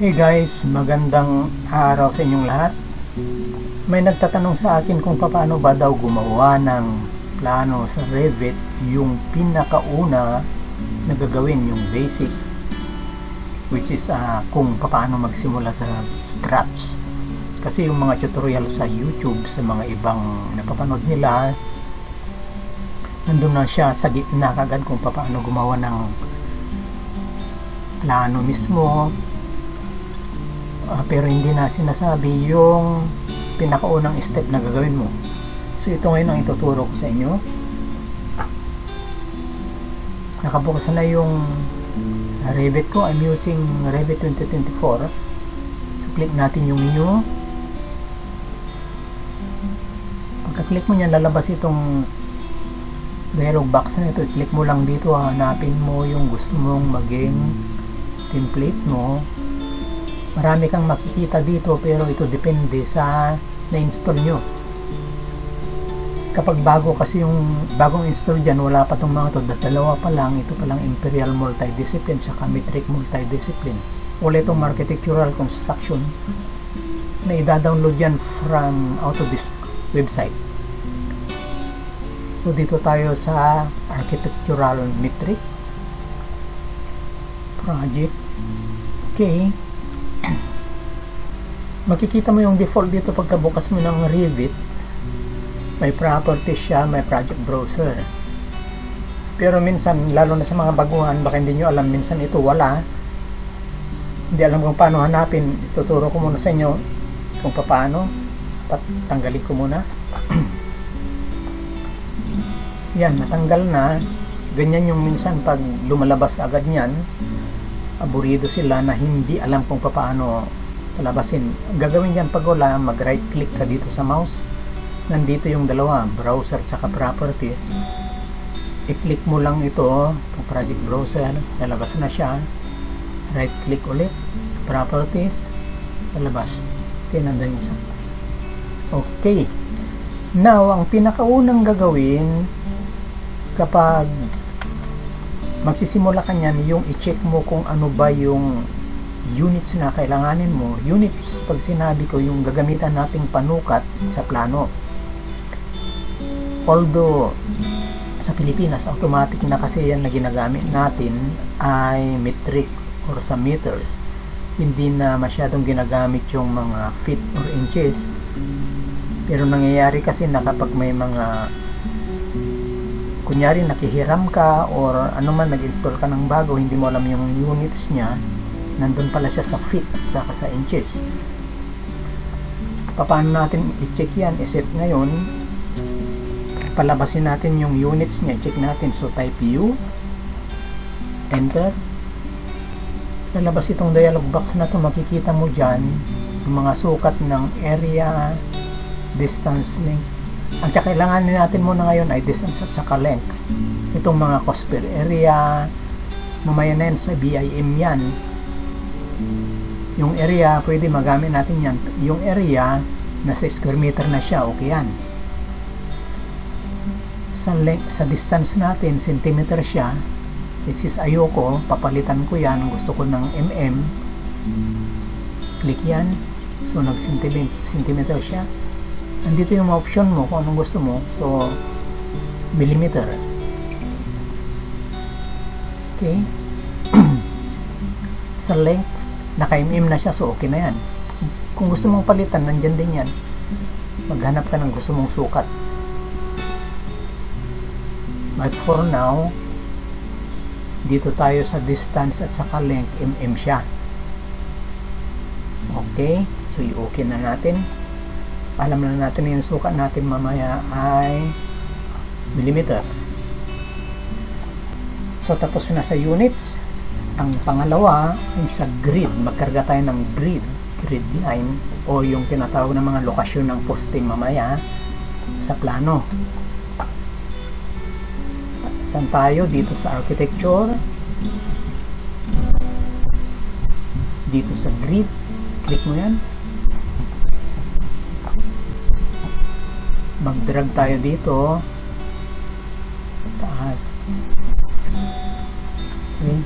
Hey guys, magandang araw sa inyong lahat. May nagtatanong sa akin kung paano ba daw gumawa ng plano sa Revit, yung pinakauna na gagawin, yung basic, which is kung paano magsimula sa scratch. Kasi yung mga tutorial sa YouTube, sa mga ibang napapanood nila, nandun na siya sa gitna kagad kung paano gumawa ng plano mismo. Pero hindi na sinasabi yung pinakaunang step na gagawin mo. So ito ngayon ang ituturo ko sa inyo. Nakabukas na yung Revit ko. I'm using Revit 2024. So click natin yung new. Pagka-click mo niyan, lalabas itong dialog box na ito. I-click mo lang dito, hanapin mo yung gusto mong maging template mo. Marami kang makikita dito, pero ito depende sa na-install nyo. Kapag bago kasi yung bagong install dyan, wala pa itong mga ito, dalawa pa lang, ito pa lang Imperial Multidiscipline saka Metric Multidiscipline. Wala itong Architectural Construction na i-download yan from Autodesk website. So dito tayo sa Architectural Metric Project. Okay, makikita mo yung default dito pagkabukas mo ng Revit. May properties siya, may project browser. Pero minsan, lalo na sa mga baguhan, baka hindi nyo alam, minsan ito wala. Hindi alam kung paano hanapin. Ituturo ko muna sa inyo kung paano. Tanggalin ko muna. Yan, natanggal na. Ganyan yung minsan pag lumalabas ka agad yan, aburido sila na hindi alam kung paano palabasin. Gagawin dyan pag wala, mag right click ka dito sa mouse. Nandito yung dalawa, browser tsaka properties. I-click mo lang ito, itong project browser, lalabas na siya. Right click ulit, properties, lalabas. Tinandan niya siya. Okay. Now, ang pinakaunang gagawin kapag magsisimula ka niyan, yung i-check mo kung ano ba yung units na kailanganin mo. Units, pag sinabi ko, yung gagamitan nating panukat sa plano. Although sa Pilipinas automatic na kasi yan na ginagamit natin ay metric or sa meters, hindi na masyadong ginagamit yung mga feet or inches. Pero nangyayari kasi na kapag may mga kunyari nakihiram ka or ano man, nag-install ka ng bago, hindi mo alam yung units niya, nandun pala siya sa feet at saka sa inches. Paano natin i-check yan? I-set ngayon, palabasin natin yung units niya, check natin. So type U, enter, lalabas itong dialog box na to. Makikita mo dyan yung mga sukat ng area, distance, length. Ang kakailanganin natin muna ngayon ay distance at saka length. Itong mga cost per area, mamaya na yan sa BIM yan. Yung area, pwede magamit natin yan. Yung area, nasa square meter na siya, okay yan. Sa length, sa distance natin, centimeter siya, which is ayoko, papalitan ko yan, gusto ko ng mm, click yan, so nag centimeter siya. Nandito yung option mo kung anong gusto mo, so millimeter. Okay. Sa length, naka-mm na siya, so okay na yan. Kung gusto mong palitan, nandyan din yan. Maghanap ka ng gusto mong sukat. But for now, dito tayo sa distance at saka length, mm siya. Okay, so i-okay na natin. Alam na natin na yung sukat natin mamaya ay millimeter. So tapos na sa units. Ang pangalawa ay sa grid. Magkarga tayo ng grid line, o yung tinatawag na mga lokasyon ng poste mamaya sa plano. Saan tayo? Dito sa architecture, dito sa grid, click mo yan, mag-drag tayo dito taas. Okay.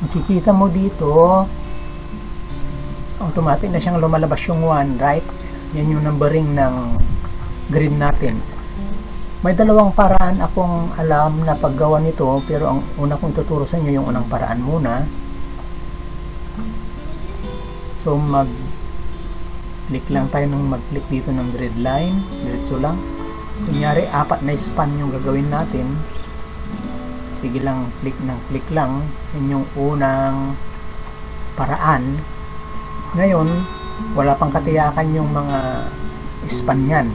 Makikita mo dito, automatic na siyang lumalabas yung 1, right? Yan yung numbering ng grid natin. May dalawang paraan akong alam na paggawa nito, pero ang una kong tuturo sa inyo yung unang paraan muna. So mag-click lang tayo ng mag-click dito ng grid line, diretso lang. Kunyari 4 na span yung gagawin natin. Sige lang, click ng click lang. Yan yung unang paraan. Ngayon, wala pang katiyakan yung mga span yan.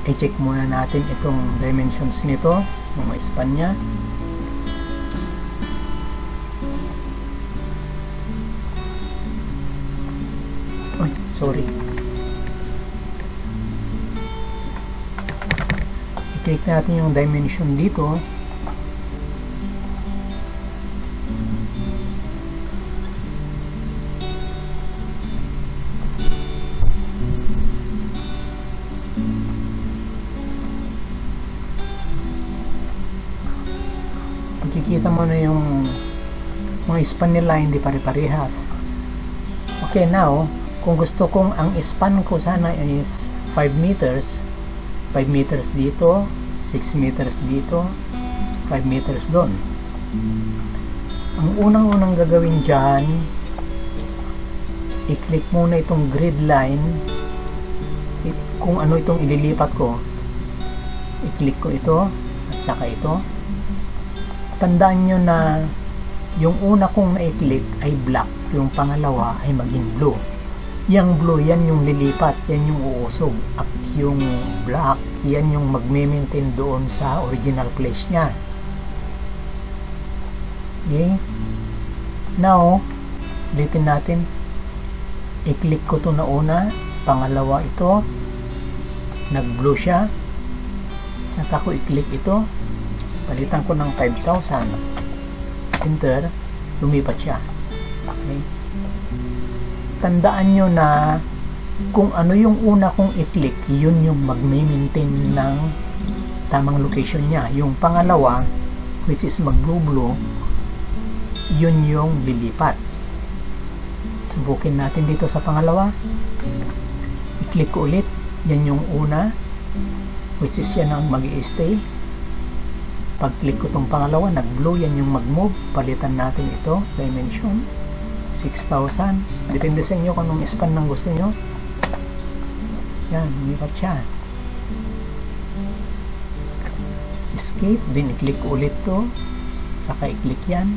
I-check muna natin itong dimensions nito, yung mga span nya. Oy, sorry. I-click natin yung dimension dito. Makikita mo na yung mga span nila hindi pare-parehas. Okay, now kung gusto kong ang span ko sana is 5 meters, 5 meters dito, 6 meters dito, 5 meters doon. Ang unang-unang gagawin dyan, i-click muna itong grid line. Kung ano itong ililipat ko, i-click ko ito at saka ito. Tandaan nyo na yung una kong na-click ay black, yung pangalawa ay maging blue. Yang blue, yan yung lilipat, yan yung uusog. At yung black, yan yung magme-maintain doon sa original place nya. Okay? Now, ulitin natin. I-click ko to na una, pangalawa ito, nag-blue siya. Saka ko i-click ito, palitan ko ng 5,000. Enter, lumipat siya. Okay? Tandaan nyo na kung ano yung una kong i-click, yun yung magme-maintain ng tamang location niya. Yung pangalawa, which is mag-blue-blue, yun yung lilipat. Subukin natin dito sa pangalawa. I-click ko ulit. Yan yung una, which is yan ang mag-i-stay. Pag-click ko itong pangalawa, nag-blue, yan yung mag-move. Palitan natin ito, dimension 6,000. Depende sa inyo kung anong span ng gusto nyo. Yan, lumipat siya. Escape, din i-click ulit to. Saka i-click yan.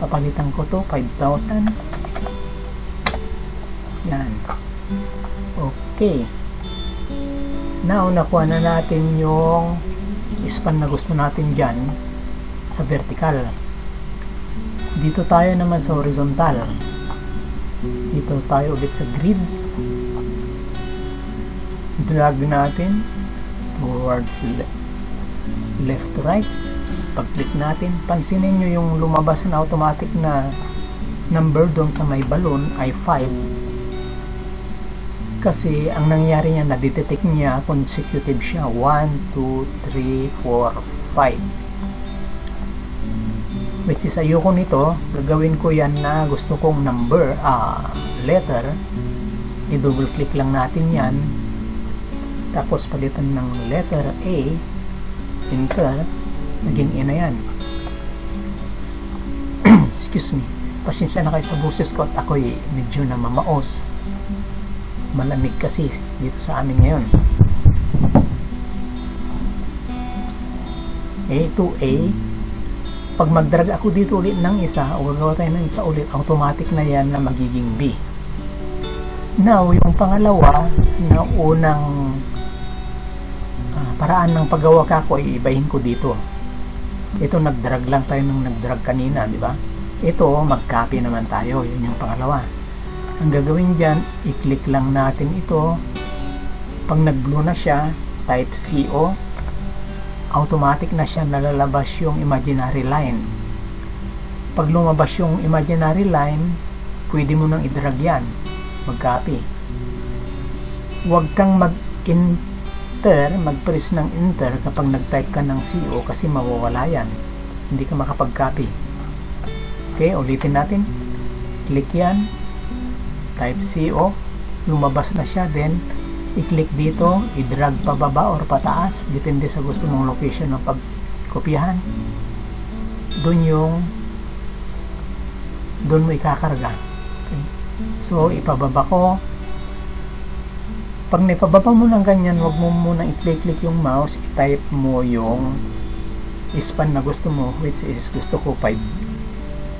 Papalitan ko to, 5,000. Yan. Okay. Now, nakuha na natin yung span na gusto natin dyan sa vertical. Dito tayo naman sa horizontal. Dito tayo ulit sa grid. Drag natin towards left to right. Pag-click natin, pansinin nyo yung lumabas na automatic na number doon sa may balloon ay 5. Kasi ang nangyari niya, na-detect niya, consecutive siya. 1, 2, 3, 4, 5. Which is ayoko nito, gagawin ko yan na gusto kong number, letter. I-double click lang natin yan. Tapos palitan ng letter A. Enter. Naging A na yan. Excuse me. Pasensya na kayo sa boses ko at ako'y medyo na mamaos. Malamig kasi dito sa amin ngayon. A to A. Pag mag-drag ako dito ulit ng isa o gagawa tayo ng isa ulit, automatic na yan na magiging B. Now, yung pangalawa na unang paraan ng paggawa kako ay ibahin ko dito. Ito, nag-drag lang tayo ng nag-drag kanina, di ba? Ito, mag-copy naman tayo. Yun yung pangalawa. Ang gagawin dyan, i-click lang natin ito. Pag nag-blue na siya, type CO. Automatic na siya nalalabas yung imaginary line. Pag lumabas yung imaginary line, pwede mo nang i-drag yan. Mag-copy. Huwag kang mag-enter, mag-press ng enter kapag nag-type ka ng CO kasi mawawala yan. hindi ka makapag-copy. Okay, ulitin natin. Click yan, type CO, lumabas na siya, then i-click dito, i-drag pababa or pataas, depende sa gusto mong location ng pagkopyahan. Doon mo ikakarga. Okay. So ipababa ko. Pag naipababa mo ng ganyan, huwag mo muna i-click yung mouse, i-type mo yung span na gusto mo, which is gusto ko 5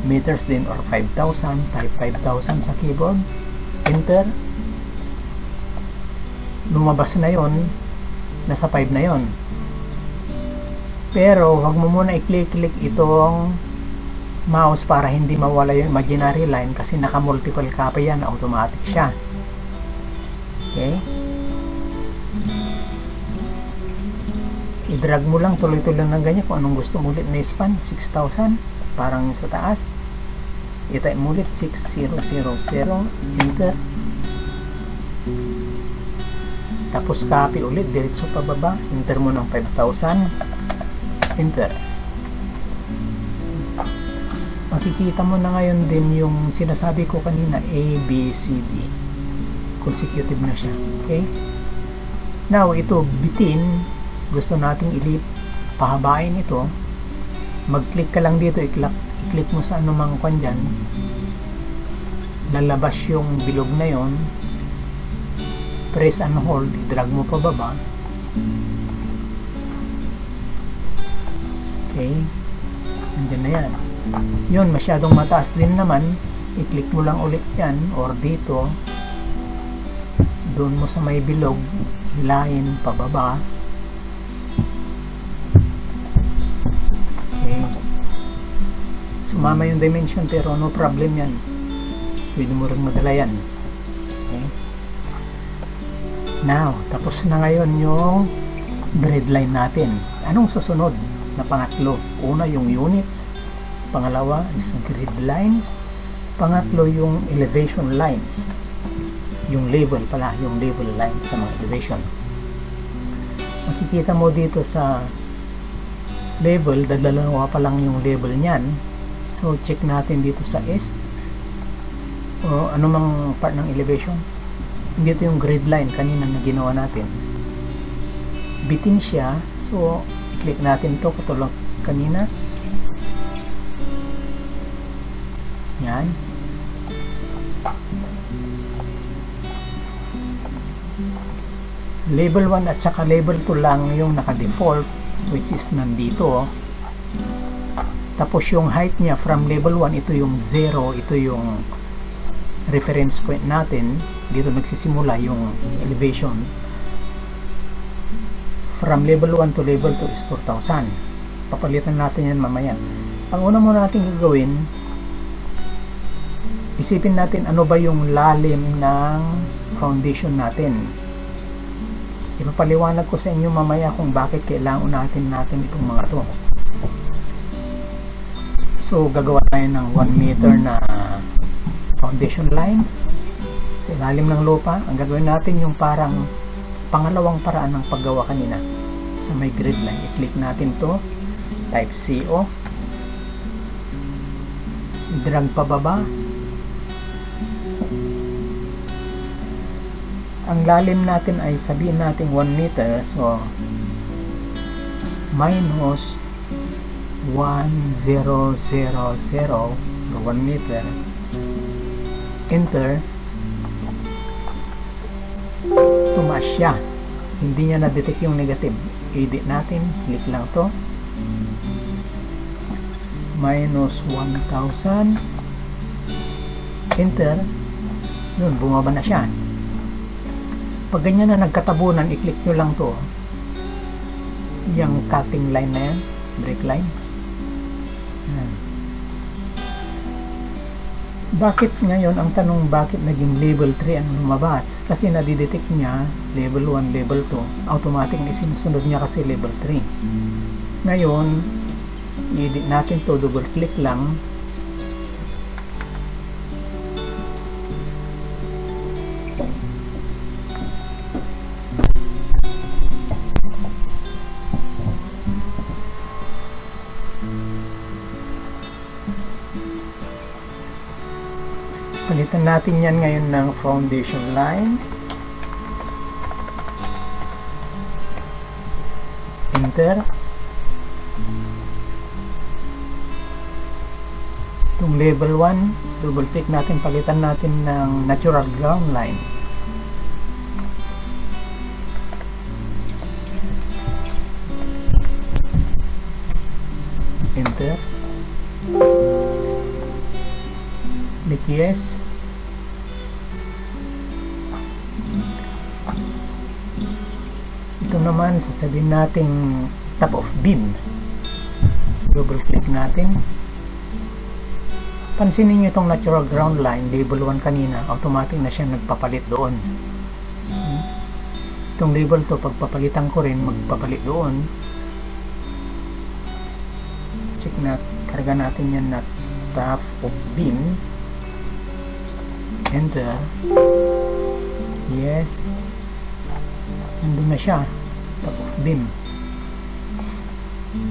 meters din or 5,000. Type 5,000 sa keyboard, enter. Lumabas na yon, nasa 5 na yon. Pero huwag mo muna i-click itong mouse para hindi mawala yung imaginary line, kasi naka multiple copy yan, automatic siya. Okay, i-drag mo lang tuloy-tuloy ng ganyan kung anong gusto mo ulit na span. 6,000 parang sa taas, i-type mo ulit 6000, enter. Tapos copy ulit, diretso pababa, enter mo ng 5,000, enter. Makikita mo na ngayon din yung sinasabi ko kanina, A, B, C, D. Consecutive na siya. Okay? Now, ito, bitin, gusto nating pahabain ito. Mag-click ka lang dito, i-click mo sa anumang kwan dyan. Lalabas yung bilog na yon. Press and hold, i-drag mo pababa. Okay, nandiyan na yan. Yun, masyadong mataas din naman, i-click mo lang ulit yan, or dito, doon mo sa may bilog, hilahin pababa. Okay, sumama yung dimension, pero no problem yan, pwede mo rin madala yan. Okay, now, tapos na ngayon yung grid line natin. Anong susunod na pangatlo? Una yung units, pangalawa is grid lines, pangatlo yung elevation lines, yung label pala, yung label line sa mga elevation. Makikita mo dito sa label, dalawa pa lang yung label nyan. So check natin dito sa east o anumang part ng elevation. Dito yung grid line kanina na ginawa natin, bitin siya, so i-click natin to katulad kanina. Yan, label 1 at saka label 2 lang yung naka-default, which is nandito. Tapos yung height niya from label 1, ito yung 0, ito yung reference point natin. Dito nagsisimula yung elevation. From level 1 to level 2 is 4,000. Papalitan natin yan mamaya. Ang una muna natin gagawin, isipin natin ano ba yung lalim ng foundation natin. Ipapaliwanag ko sa inyo mamaya kung bakit kailangan natin itong mga to. So gagawa tayo ng 1 meter na foundation line sa ilalim ng lupa. Ang gagawin natin yung parang pangalawang paraan ng paggawa kanina sa may grid line. I-click natin to, type CO, drag pababa. Ang lalim natin ay sabihin natin 1 meter, so minus 1,000 or 1 meter, enter. Tumaas siya, hindi niya na-detect yung negative. Edit natin, click lang to, minus 1,000, enter. Yun, bumaba na siya. Pag ganyan na nagkatabunan, i-click nyo lang to, yung cutting line na yan, break line. Yan. Bakit ngayon, ang tanong bakit naging level 3 ang lumabas? Kasi nadidetect niya level 1, level 2, automatic na sinusunod niya kasi level 3. Ngayon, i-edit natin to, double click lang, Palitan natin yan ngayon ng foundation line. Enter. Itong level 1, double click natin, palitan natin ng natural ground line. Enter. Click yes. Ito naman, sasabihin natin top of beam. Double click natin. Pansinin nyo itong natural ground line, label 1 kanina, automatic na siya nagpapalit doon. Itong label to, pagpapalitan ko rin, magpapalit doon. Check na, karga natin yan na top of beam. Enter. Yes. Nandun na siya, top of beam.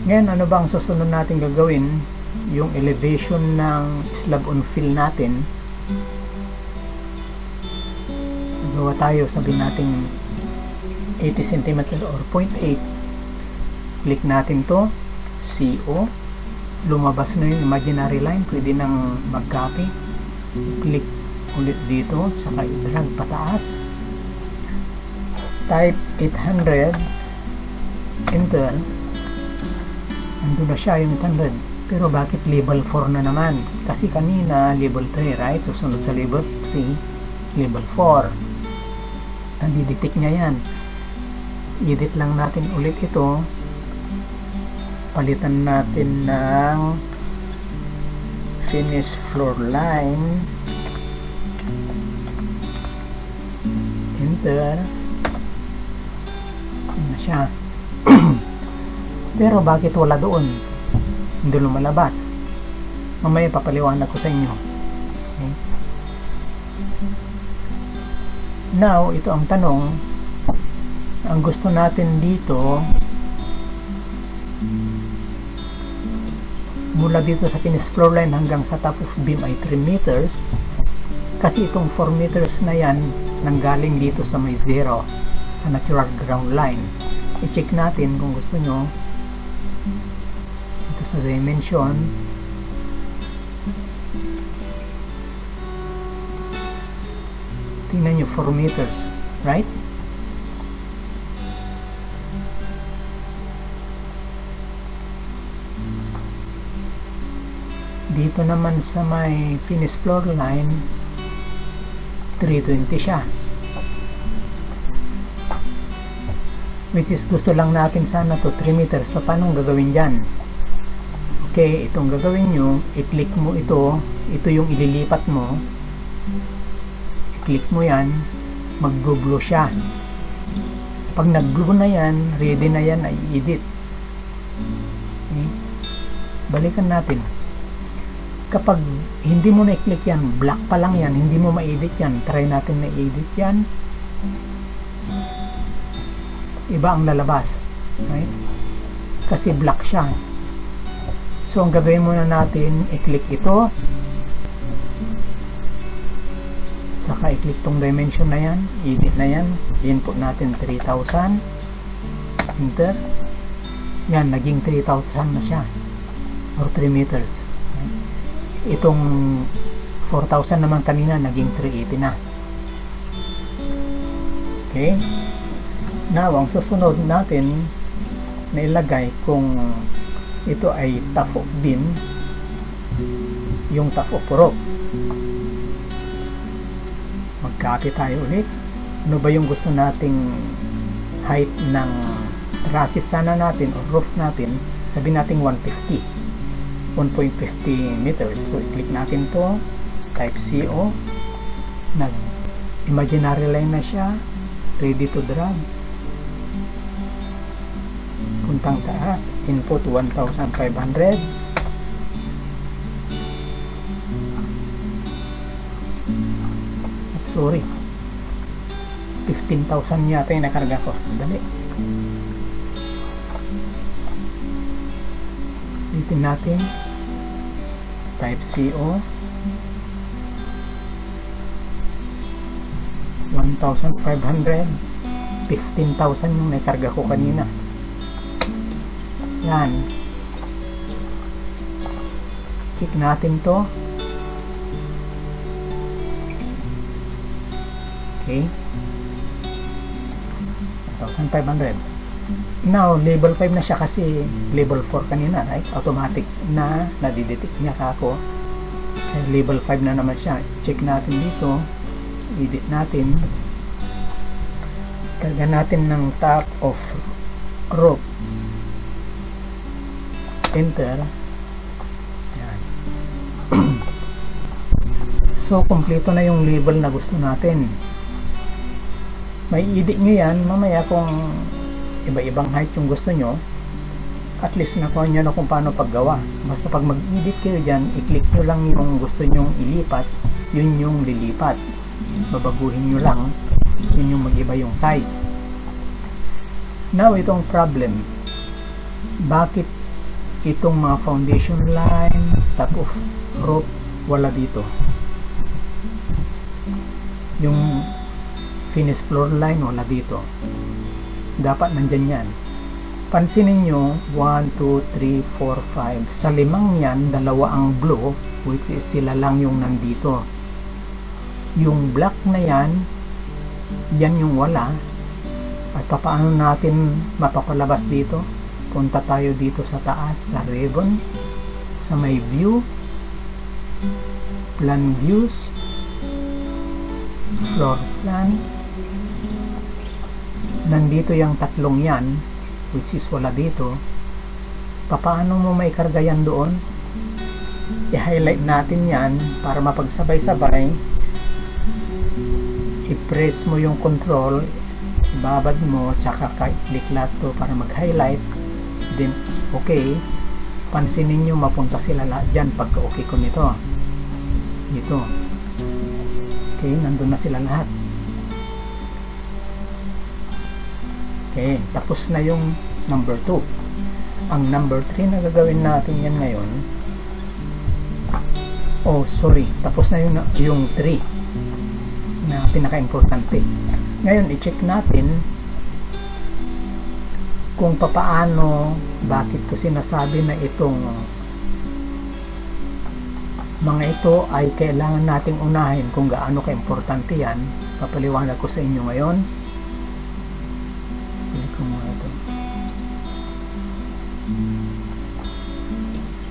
Ngayon, ano ba ang susunod natin gagawin? Yung elevation ng slab on fill natin. Gawa tayo, sabihin natin 80 cm or 0.8. Click natin to, CO. Lumabas na yung imaginary line, pwede nang mag-copy. Click ulit dito, saka i-drag pataas. Type 800. Enter. Nandun na siya yung 800. Pero bakit level 4 na naman? Kasi kanina level 3, right? Susunod sa level 3, level 4. Nandidetect niya yan. Edit lang natin ulit ito. Palitan natin ng finish floor line. Enter. Yan na siya. Pero bakit wala doon? Hindi lumalabas. Mamaya papaliwanag ko sa inyo. Okay. Now, ito ang tanong. Ang gusto natin dito, mula dito sa finish floor line hanggang sa top of beam ay 3 meters. Kasi itong 4 meters na yan, nanggaling dito sa may 0, sa natural ground line. I-check natin kung gusto nyo. Sa dimension, tingnan nyo, 4 meters, right? Dito naman sa may finish floor line, 320 siya, which is gusto lang natin sana to 3 meters. So paano gagawin dyan? Okay, itong gagawin nyo, i-click mo ito yung ililipat mo, i-click mo yan, mag-glue siya. Pag nag-glue na yan, ready na yan, ay edit. Okay. Balikan natin. Kapag hindi mo na i-click yan, black pa lang yan, hindi mo ma-edit yan, try natin na edit yan. Iba ang lalabas. Right? Kasi black siya. So, ang gagawin muna natin, i-click ito. Saka i-click tong dimension na yan. Edit na yan. Input natin 3,000. Enter. Yan, naging 3,000 na siya. Or 3 meters. Itong 4,000 naman kanina, naging 380 na. Okay. Now, ang susunod natin na ilagay kung ito ay top of beam, yung top of rope. Mag-copy tayo ulit. Ano ba yung gusto nating height ng trusses sana natin o roof natin? Sabihin natin 150. 1.50 meters. So, i-click natin to. Type CO. Nag-imaginary line na siya. Ready to drag. Puntang taas, input 1,500. Sorry, 15,000 yata yung nakarga ko. Dali, ulitin natin. type CO 1,500, 15,000 yung naikarga ko kanina. Yan, check natin to. Okay, 1,500. Now, level 5 na siya kasi level 4 kanina, right? Automatic na nadidetect niya kako. Level 5 na naman siya. Check natin dito. Edit natin. Karga natin ng top of rope. Enter. Yan. So, kompleto na yung level na gusto natin. May edit nyo yan. Mamaya kung iba-ibang height yung gusto nyo, at least nakuha nyo na kung paano paggawa. Basta pag mag-edit kayo dyan, i-click nyo lang yung gusto nyong ilipat, yun yung lilipat. Babaguhin nyo lang, yun yung mag-iba yung size. Now, itong problem, bakit itong mga foundation line, top of rope, wala dito? Yung finish floor line, wala dito. Dapat nandyan yan. Pansinin nyo, 1, 2, 3, 4, 5. Sa limang yan, dalawa ang blue, which is sila lang yung nandito. Yung black na yan, yan yung wala. At paano natin mapapalabas dito? Punta tayo dito sa taas, sa ribbon, sa may view, plan views, floor plan. Nandito yung tatlong yan, which is wala dito. Paano mo may karga yan doon? I-highlight natin yan para mapagsabay-sabay. I-press mo yung control, ibabad mo, tsaka click lahat to para mag-highlight. Then, okay. Pansinin nyo, mapunta sila lahat dyan pagka okay ko nito. Dito. Okay, nandun na sila lahat. Okay, tapos na yung number 2. Ang number 3 na gagawin natin yan ngayon. Oh, sorry. Tapos na yung 3 na pinaka-importante. Ngayon, i-check natin kung papaano, bakit ko sinasabi na itong mga ito ay kailangan nating unahin kung gaano ka-importante yan. Papaliwanag ko sa inyo ngayon.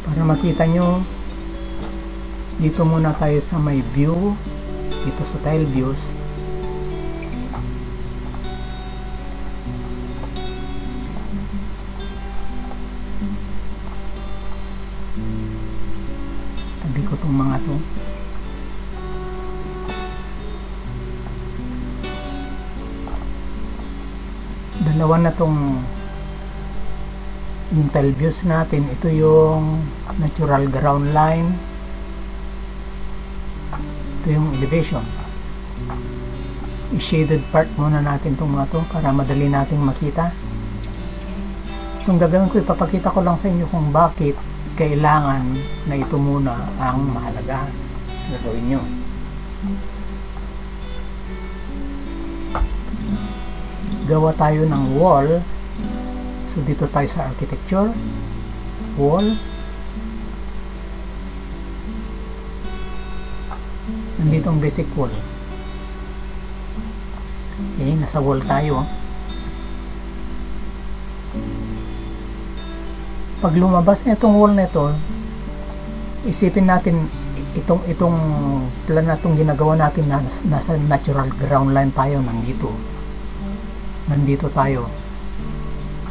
Para makita nyo, dito muna tayo sa may view, dito sa tile views. Tabi ko itong mga to. Dalawa na tong yung tile views natin. Ito yung natural ground line, ito yung elevation. I-shaded part muna natin itong mga to para madali nating makita. Itong gagawin ko, ipapakita ko lang sa inyo kung bakit kailangan na ito muna ang mahalaga. Gagawin nyo. Gawa tayo ng wall. So dito tayo sa architecture, wall. Nandito ang basic wall. Okay, nasa wall tayo. Pag lumabas na itong wall na ito, isipin natin itong plan na itong ginagawa natin na nasa natural ground line tayo. Nandito tayo.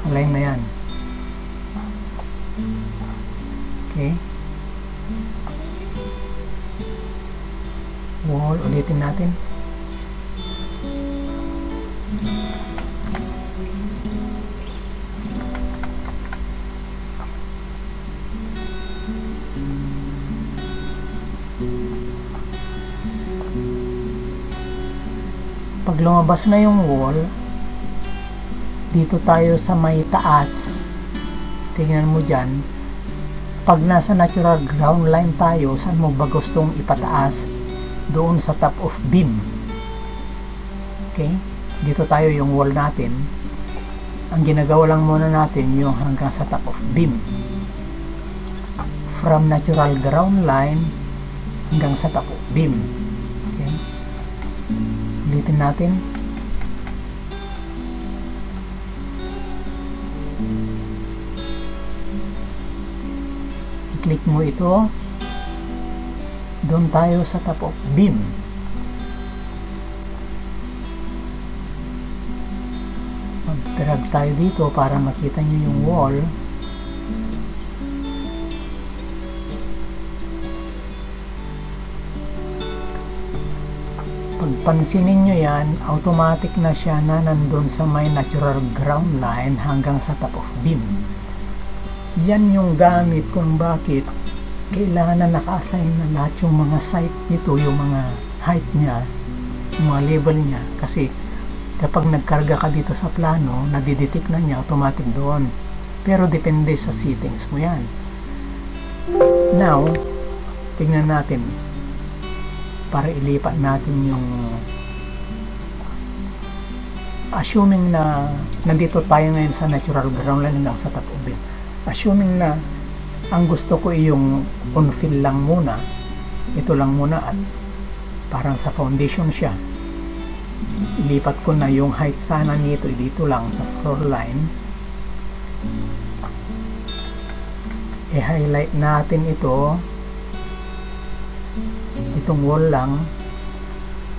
Align na yan. Okay. Wall, ulitin natin. Pag lumabas na yung wall, dito tayo sa may taas. Tingnan mo dyan. Pag nasa natural ground line tayo, saan mo ba gustong ipataas? Doon sa top of beam. Okay? Dito tayo yung wall natin. Ang ginagawa lang muna natin yung hanggang sa top of beam. From natural ground line hanggang sa top of beam. Okay? Ulitin natin. I-click mo ito. Doon tayo sa top of beam. Mag-drag tayo dito para makita nyo yung wall. Pagpansinin nyo yan, automatic na siya na nandun sa may natural ground line hanggang sa top of beam. Yan yung gamit kung bakit kailangan na naka-assign na lahat yung mga site nito, yung mga height niya, yung mga level niya. Kasi kapag nagkarga ka dito sa plano, nadidetect na niya automatic doon. Pero depende sa settings mo yan. Now, tingnan natin para ilipat natin yung assuming na nandito tayo ngayon sa natural ground line hanggang sa top of beam. Assuming na ang gusto ko ay yung on-fill lang muna, ito lang muna at parang sa foundation siya. Ilipat ko na yung height sana nito dito lang sa floor line. I-highlight natin ito, itong wall lang.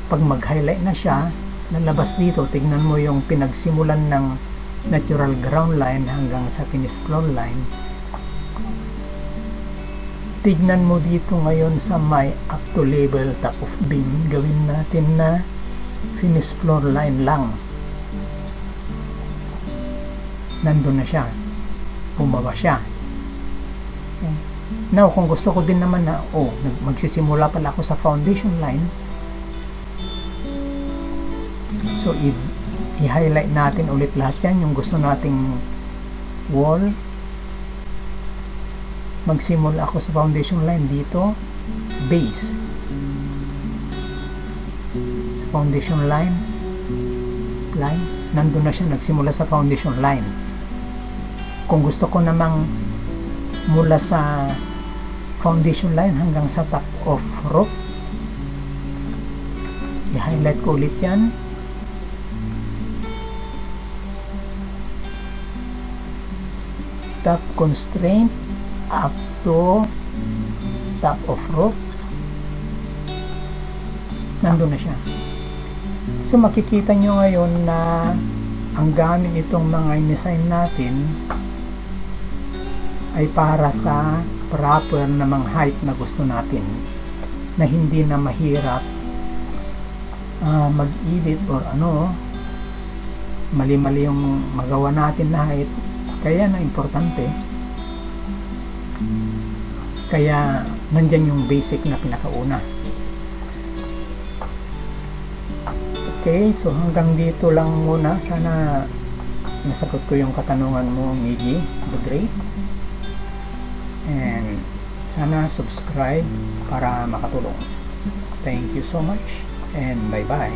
Pag mag-highlight na siya, lalabas dito, tignan mo yung pinagsimulan ng natural ground line hanggang sa finished floor line. Tignan mo dito ngayon sa may up to level top of beam, gawin natin na finished floor line lang. Nandun na siya, bumaba siya. Okay. Now kung gusto ko din naman na magsisimula pala ako sa foundation line, so i-highlight natin ulit lahat yan, yung gusto nating wall. Magsimula ako sa foundation line dito, base, foundation line, nandun na siya, nagsimula sa foundation line. Kung gusto ko namang mula sa foundation line hanggang sa top of roof, i-highlight ko ulit yan. Top constraint up to top of roof, nandun na siya. So makikita nyo ngayon na ang gamit itong mga in-assign natin ay para sa proper namang height na gusto natin, na hindi na mahirap mag-edit or mali-mali yung magawa natin na height. Kaya na importante, kaya nandyan yung basic na pinakauna. Okay, so hanggang dito lang muna. Sana nasagot ko yung katanungan mo, Miggy the Great. And sana subscribe para makatulong. Thank you so much and bye bye.